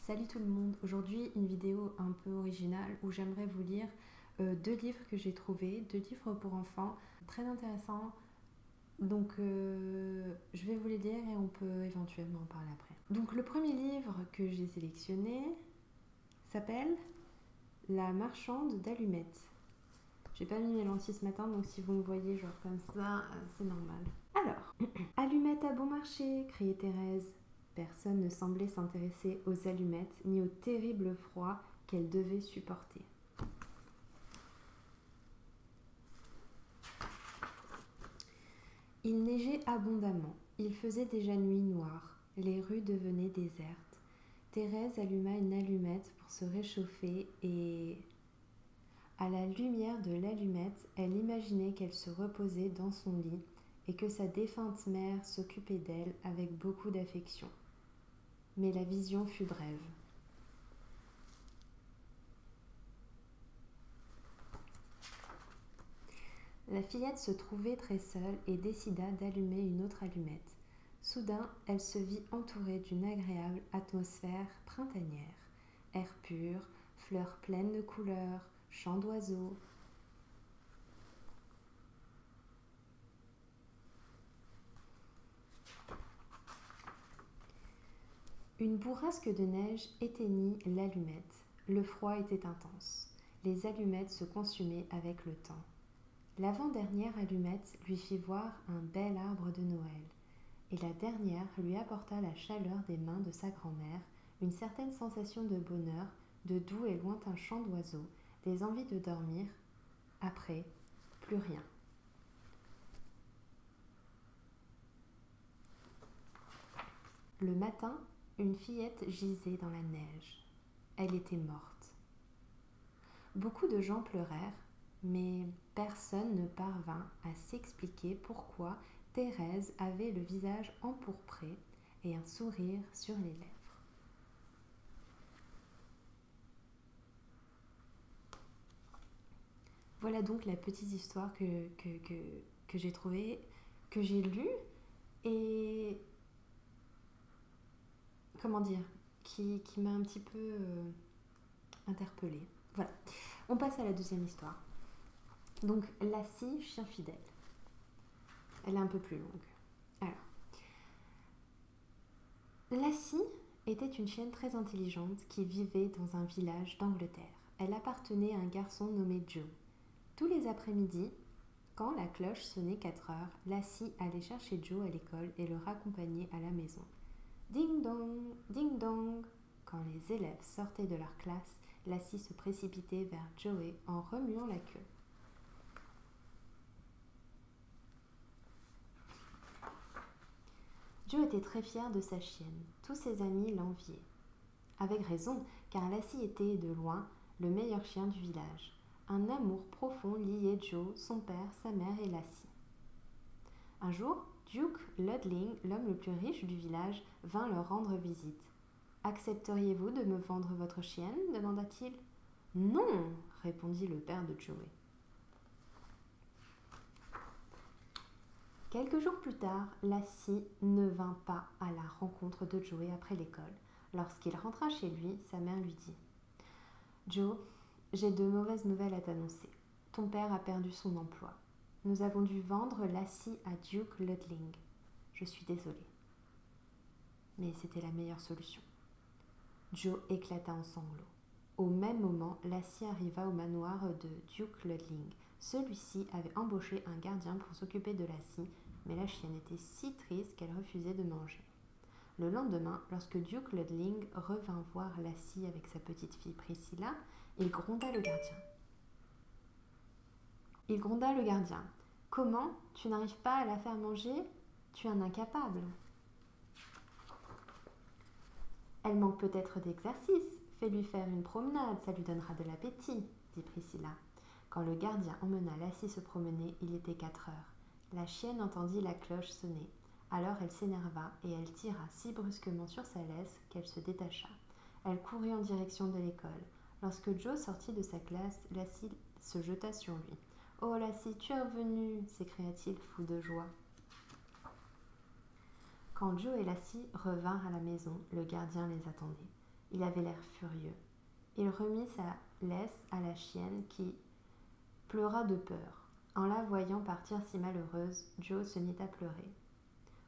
Salut tout le monde, aujourd'hui une vidéo un peu originale où j'aimerais vous lire deux livres que j'ai trouvés, deux livres pour enfants, très intéressants. Donc je vais vous les lire et on peut éventuellement en parler après. Donc le premier livre que j'ai sélectionné s'appelle La marchande d'allumettes. J'ai pas mis mes lentilles ce matin, donc si vous me voyez genre comme ça, c'est normal. Alors, allumettes à bon marché, criait Thérèse. Personne ne semblait s'intéresser aux allumettes ni au terrible froid qu'elle devait supporter. Il neigeait abondamment. Il faisait déjà nuit noire. Les rues devenaient désertes. Thérèse alluma une allumette pour se réchauffer et, à la lumière de l'allumette, elle imaginait qu'elle se reposait dans son lit et que sa défunte mère s'occupait d'elle avec beaucoup d'affection. Mais la vision fut brève. La fillette se trouvait très seule et décida d'allumer une autre allumette. Soudain, elle se vit entourée d'une agréable atmosphère printanière. Air pur, fleurs pleines de couleurs, chants d'oiseaux. Une bourrasque de neige éteignit l'allumette. Le froid était intense. Les allumettes se consumaient avec le temps. L'avant-dernière allumette lui fit voir un bel arbre de Noël, et la dernière lui apporta la chaleur des mains de sa grand-mère, une certaine sensation de bonheur, de doux et lointains chants d'oiseaux, des envies de dormir. Après, plus rien. Le matin, une fillette gisait dans la neige. Elle était morte. Beaucoup de gens pleurèrent, mais personne ne parvint à s'expliquer pourquoi Thérèse avait le visage empourpré et un sourire sur les lèvres. Voilà donc la petite histoire que j'ai trouvée, que j'ai lue et comment dire, qui m'a un petit peu interpellée. Voilà. On passe à la deuxième histoire. Donc, Lassie, chien fidèle. Elle est un peu plus longue. Alors, Lassie était une chienne très intelligente qui vivait dans un village d'Angleterre. Elle appartenait à un garçon nommé Joe. Tous les après-midi, quand la cloche sonnait 4 heures, Lassie allait chercher Joe à l'école et le raccompagnait à la maison. Ding dong, ding dong. Quand les élèves sortaient de leur classe, Lassie se précipitait vers Joey en remuant la queue. Joe était très fier de sa chienne. Tous ses amis l'enviaient. Avec raison, car Lassie était, de loin, le meilleur chien du village. Un amour profond liait Joe, son père, sa mère et Lassie. Un jour, Duke Ludling, l'homme le plus riche du village, vint leur rendre visite. « Accepteriez-vous de me vendre votre chienne ?» demanda-t-il. « Non !» répondit le père de Joey. Quelques jours plus tard, Lassie ne vint pas à la rencontre de Joey après l'école. Lorsqu'il rentra chez lui, sa mère lui dit « Joe, j'ai de mauvaises nouvelles à t'annoncer. Ton père a perdu son emploi. Nous avons dû vendre Lassie à Duke Ludling. Je suis désolée. » Mais c'était la meilleure solution. Joe éclata en sanglots. Au même moment, Lassie arriva au manoir de Duke Ludling. Celui-ci avait embauché un gardien pour s'occuper de Lassie, mais la chienne était si triste qu'elle refusait de manger. Le lendemain, lorsque Duke Ludling revint voir Lassie avec sa petite fille Priscilla, il gronda le gardien. « Comment ? Tu n'arrives pas à la faire manger ? Tu es un incapable. » « Elle manque peut-être d'exercice. Fais-lui faire une promenade, ça lui donnera de l'appétit, » dit Priscilla. Quand le gardien emmena Lassie se promener, il était 4 heures. La chienne entendit la cloche sonner. Alors elle s'énerva et elle tira si brusquement sur sa laisse qu'elle se détacha. Elle courut en direction de l'école. Lorsque Joe sortit de sa classe, Lassie se jeta sur lui. « Oh Lassie, tu es revenue !» s'écria-t-il fou de joie. Quand Joe et Lassie revinrent à la maison, le gardien les attendait. Il avait l'air furieux. Il remit sa laisse à la chienne qui pleura de peur. En la voyant partir si malheureuse, Joe se mit à pleurer.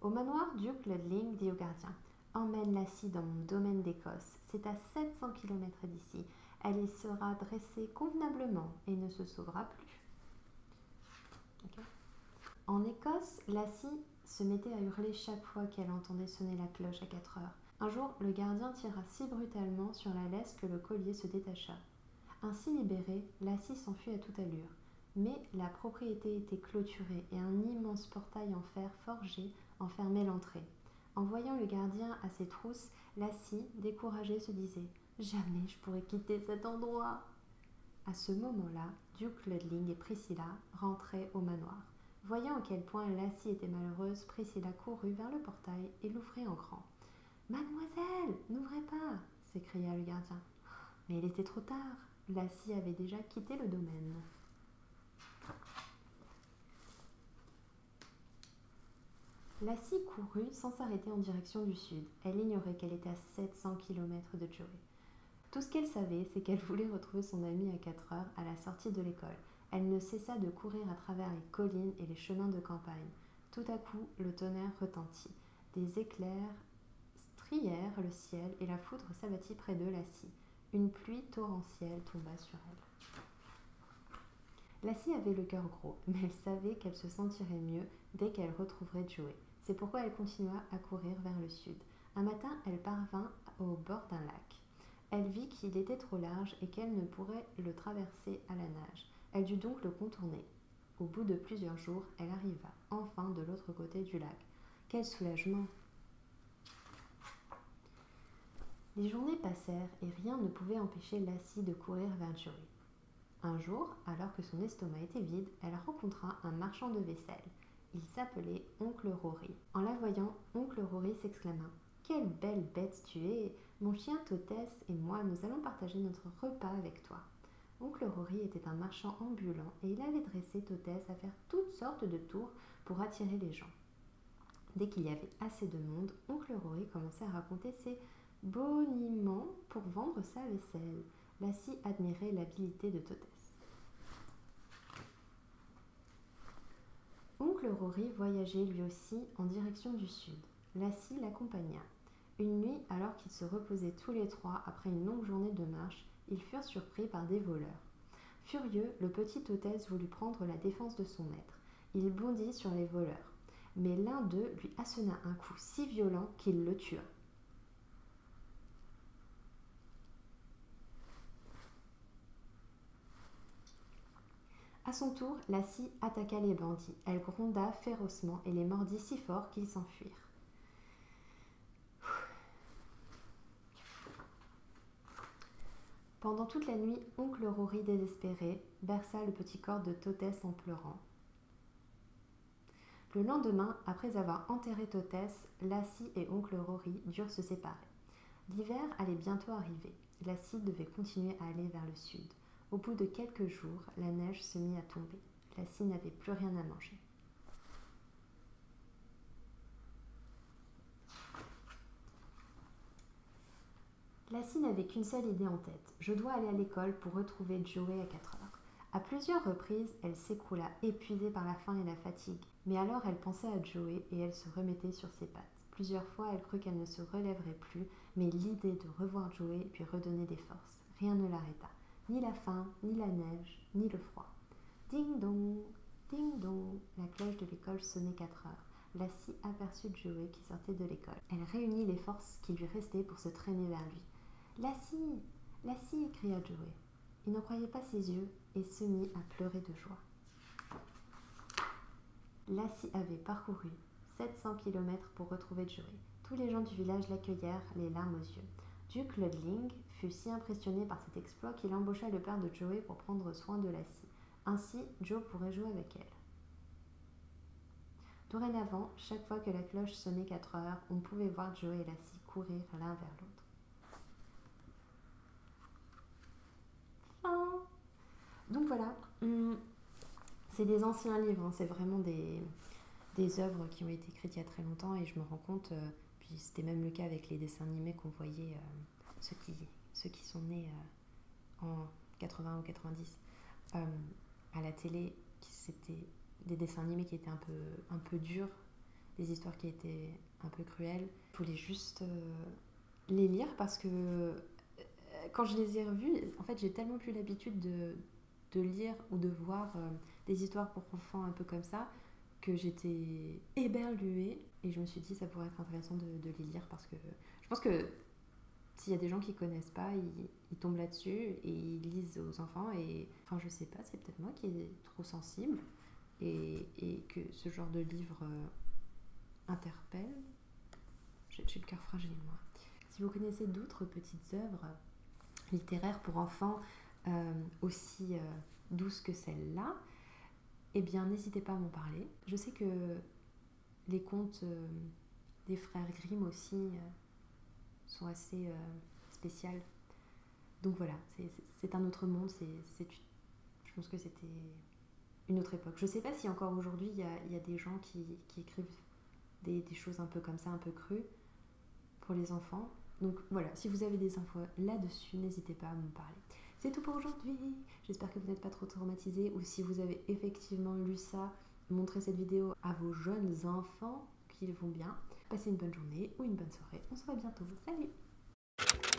Au manoir, Duke Ludling dit au gardien « Emmène Lassie dans mon domaine d'Écosse. C'est à 700 km d'ici. Elle y sera dressée convenablement et ne se sauvera plus. » Okay. En Écosse, Lassie se mettait à hurler chaque fois qu'elle entendait sonner la cloche à 4 heures. Un jour, le gardien tira si brutalement sur la laisse que le collier se détacha. Ainsi libérée, Lassie s'enfuit à toute allure. Mais la propriété était clôturée et un immense portail en fer forgé en fermait l'entrée. En voyant le gardien à ses trousses, Lassie, découragée, se disait « Jamais je pourrai quitter cet endroit !» À ce moment-là, Duke Ludling et Priscilla rentraient au manoir. Voyant à quel point Lassie était malheureuse, Priscilla courut vers le portail et l'ouvrit en grand. « Mademoiselle, n'ouvrez pas !» s'écria le gardien. Mais il était trop tard. Lassie avait déjà quitté le domaine. Lassie courut sans s'arrêter en direction du sud. Elle ignorait qu'elle était à 700 km de Joey. Tout ce qu'elle savait, c'est qu'elle voulait retrouver son amie à 4 heures à la sortie de l'école. Elle ne cessa de courir à travers les collines et les chemins de campagne. Tout à coup, le tonnerre retentit. Des éclairs strièrent le ciel et la foudre s'abattit près de Lassie. Une pluie torrentielle tomba sur elle. Lassie avait le cœur gros, mais elle savait qu'elle se sentirait mieux dès qu'elle retrouverait Joey. C'est pourquoi elle continua à courir vers le sud. Un matin, elle parvint au bord d'un lac. Elle vit qu'il était trop large et qu'elle ne pourrait le traverser à la nage. Elle dut donc le contourner. Au bout de plusieurs jours, elle arriva enfin de l'autre côté du lac. Quel soulagement! Les journées passèrent et rien ne pouvait empêcher Lassie de courir vers Joey. Un jour, alors que son estomac était vide, elle rencontra un marchand de vaisselle. Il s'appelait Oncle Rory. En la voyant, Oncle Rory s'exclama « Quelle belle bête tu es! Mon chien Totès et moi, nous allons partager notre repas avec toi. » Oncle Rory était un marchand ambulant et il avait dressé Totès à faire toutes sortes de tours pour attirer les gens. Dès qu'il y avait assez de monde, Oncle Rory commençait à raconter ses boniments pour vendre sa vaisselle. Lassie admirait l'habileté de Totès. Oncle Rory voyageait lui aussi en direction du sud. Lassie l'accompagna. Une nuit, alors qu'ils se reposaient tous les trois après une longue journée de marche, ils furent surpris par des voleurs. Furieux, le petit Totès voulut prendre la défense de son maître. Il bondit sur les voleurs, mais l'un d'eux lui assena un coup si violent qu'il le tua. À son tour, Lassie attaqua les bandits. Elle gronda férocement et les mordit si fort qu'ils s'enfuirent. Pendant toute la nuit, Oncle Rory, désespéré, berça le petit corps de Totès en pleurant. Le lendemain, après avoir enterré Totès, Lassie et Oncle Rory durent se séparer. L'hiver allait bientôt arriver. Lassie devait continuer à aller vers le sud. Au bout de quelques jours, la neige se mit à tomber. Lassie n'avait plus rien à manger. Lassie n'avait qu'une seule idée en tête. Je dois aller à l'école pour retrouver Joey à 4 heures. À plusieurs reprises, elle s'écroula, épuisée par la faim et la fatigue. Mais alors elle pensait à Joey et elle se remettait sur ses pattes. Plusieurs fois, elle crut qu'elle ne se relèverait plus, mais l'idée de revoir Joey lui redonnait des forces. Rien ne l'arrêta. Ni la faim, ni la neige, ni le froid. Ding dong, ding dong. La cloche de l'école sonnait 4 heures. Lassie aperçut Joey qui sortait de l'école. Elle réunit les forces qui lui restaient pour se traîner vers lui. « Lassie, Lassie !» cria Joey. Il n'en croyait pas ses yeux et se mit à pleurer de joie. Lassie avait parcouru 700 km pour retrouver Joey. Tous les gens du village l'accueillèrent, les larmes aux yeux. Duke Ludling fut si impressionné par cet exploit qu'il embaucha le père de Joey pour prendre soin de Lassie. Ainsi, Joe pourrait jouer avec elle. Dorénavant, chaque fois que la cloche sonnait 4 heures, on pouvait voir Joe et Lassie courir l'un vers l'autre. Fin. Donc voilà, c'est des anciens livres, hein, c'est vraiment des œuvres qui ont été écrites il y a très longtemps et je me rends compte, puis c'était même le cas avec les dessins animés qu'on voyait ceux qui sont nés en 80 ou 90 à la télé, c'était des dessins animés qui étaient un peu durs, des histoires qui étaient un peu cruelles. Je voulais juste les lire parce que quand je les ai revus, en fait j'ai tellement plus l'habitude de lire ou de voir des histoires pour enfants un peu comme ça, que j'étais éberluée et je me suis dit ça pourrait être intéressant de les lire parce que je pense que s'il y a des gens qui connaissent pas, ils tombent là-dessus et ils lisent aux enfants et enfin je sais pas, c'est peut-être moi qui est trop sensible et que ce genre de livre interpelle. J'ai le cœur fragile moi. Si vous connaissez d'autres petites œuvres littéraires pour enfants aussi douces que celle-là, eh bien n'hésitez pas à m'en parler. Je sais que les contes des frères Grimm aussi sont assez spéciales. Donc voilà, c'est un autre monde, je pense que c'était une autre époque. Je sais pas si encore aujourd'hui il y a des gens qui écrivent des choses un peu comme ça, un peu crues pour les enfants. Donc voilà, si vous avez des infos là-dessus, n'hésitez pas à me parler. C'est tout pour aujourd'hui. J'espère que vous n'êtes pas trop traumatisés ou si vous avez effectivement lu ça, montrez cette vidéo à vos jeunes enfants qu'ils vont bien. Passez une bonne journée ou une bonne soirée. On se voit bientôt. Salut!